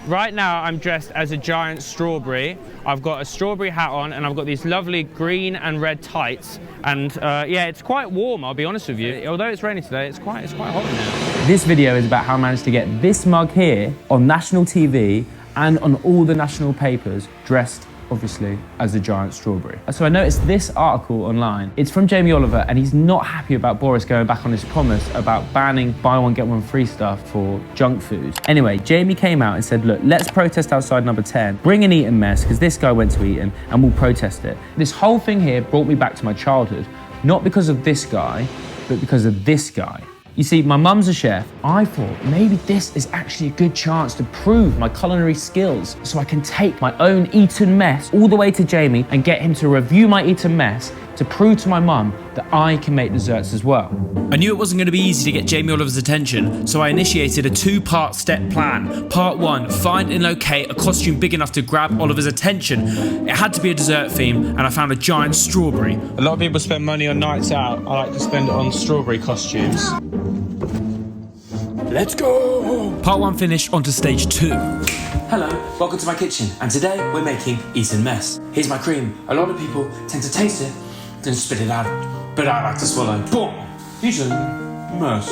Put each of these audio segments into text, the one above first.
Right now I'm dressed as a giant strawberry. I've got a strawberry hat on and I've got these lovely green and red tights. And yeah, it's quite warm, I'll be honest with you. Although it's raining today, it's quite hot in there. This video is about how I managed to get this mug here on national TV and on all the national papers, dressed obviously as a giant strawberry. So I noticed this article online. It's from Jamie Oliver and he's not happy about Boris going back on his promise about banning buy one get one free stuff for junk foods. Anyway, Jamie came out and said, look, let's protest outside number 10, bring an Eton Mess, because this guy went to Eton, and we'll protest it. This whole thing here brought me back to my childhood, not because of this guy, but because of this guy. You see, my mum's a chef. I thought maybe this is actually a good chance to prove my culinary skills so I can take my own Eton Mess all the way to Jamie and get him to review my Eton Mess to prove to my mum that I can make desserts as well. I knew it wasn't going to be easy to get Jamie Oliver's attention, so I initiated a two-part step plan. Part 1, find and locate a costume big enough to grab Oliver's attention. It had to be a dessert theme, and I found a giant strawberry. A lot of people spend money on nights out. I like to spend it on strawberry costumes. Let's go! Part 1 finished, onto stage 2. Hello, welcome to my kitchen, and today we're making Eton Mess. Here's my cream. A lot of people tend to taste it, then spit it out, but I like to swallow. Boom! Eton Mess.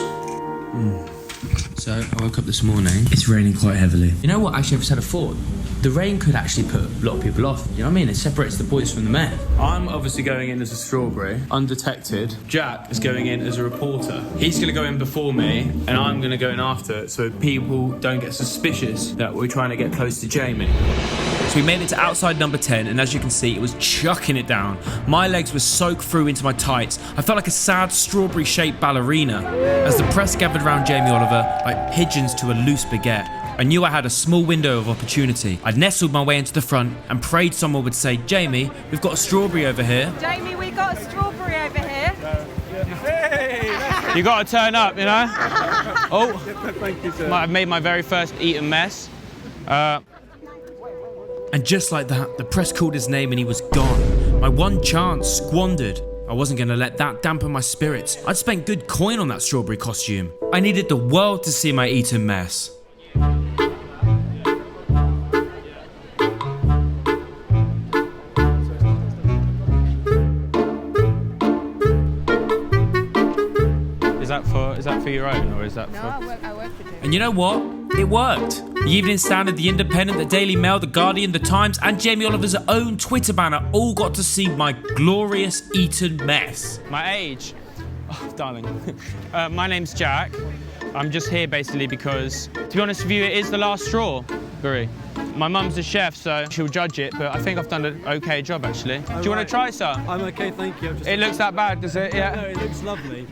So I woke up this morning, it's raining quite heavily. You know what, actually I've just had a thought. The rain could actually put a lot of people off, you know what I mean? It separates the boys from the men. I'm obviously going in as a strawberry, undetected. Jack is going in as a reporter. He's gonna go in before me, and I'm gonna go in after, so people don't get suspicious that we're trying to get close to Jamie. So we made it to outside number 10, and as you can see, it was chucking it down. My legs were soaked through into my tights. I felt like a sad strawberry-shaped ballerina. As the press gathered around Jamie Oliver, like pigeons to a loose baguette, I knew I had a small window of opportunity. I nestled my way into the front and prayed someone would say, Jamie, we've got a strawberry over here. Jamie, we got a strawberry over here. You gotta turn up, you know? Oh, Thank you, sir. might have made my very first Eton Mess. And just like that, the press called his name and he was gone. My one chance squandered. I wasn't going to let that dampen my spirits. I'd spent good coin on that strawberry costume. I needed the world to see my Eton Mess. Is that for your own, or is that No, for... I work for Jamie. And you know what? It worked. The Evening Standard, The Independent, The Daily Mail, The Guardian, The Times, and Jamie Oliver's own Twitter banner all got to see my glorious Eton Mess. My age? Oh, darling. My name's Jack. I'm just here basically because, to be honest with you, it is the last strawberry. My mum's a chef, so she'll judge it, but I think I've done an okay job, actually. Do you want to try, sir? I'm okay, thank you. It looks that bad, does it? Yeah. No, it looks lovely.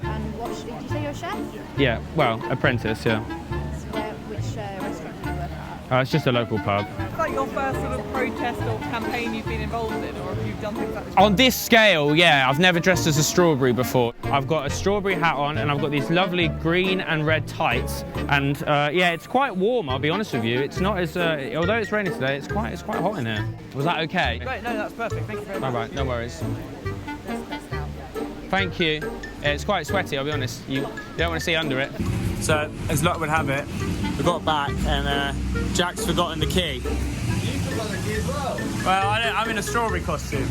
And what, did you say you're a chef? Yeah, well, apprentice, yeah. Which restaurant do you work at? It's just a local pub. Is that your first sort of protest or campaign you've been involved in, or have you done things like this? On this scale, yeah, I've never dressed as a strawberry before. I've got a strawberry hat on and I've got these lovely green and red tights. And yeah, it's quite warm, I'll be honest with you. It's not as, although it's raining today, it's quite hot in here. Was that okay? Great, no, that's perfect. Thank you very much. All right, no worries. Thank you. It's quite sweaty, I'll be honest. You don't want to see under it. So, as luck would have it, we got back and Jack's forgotten the key. You forgot the key as well? Well, I'm in a strawberry costume.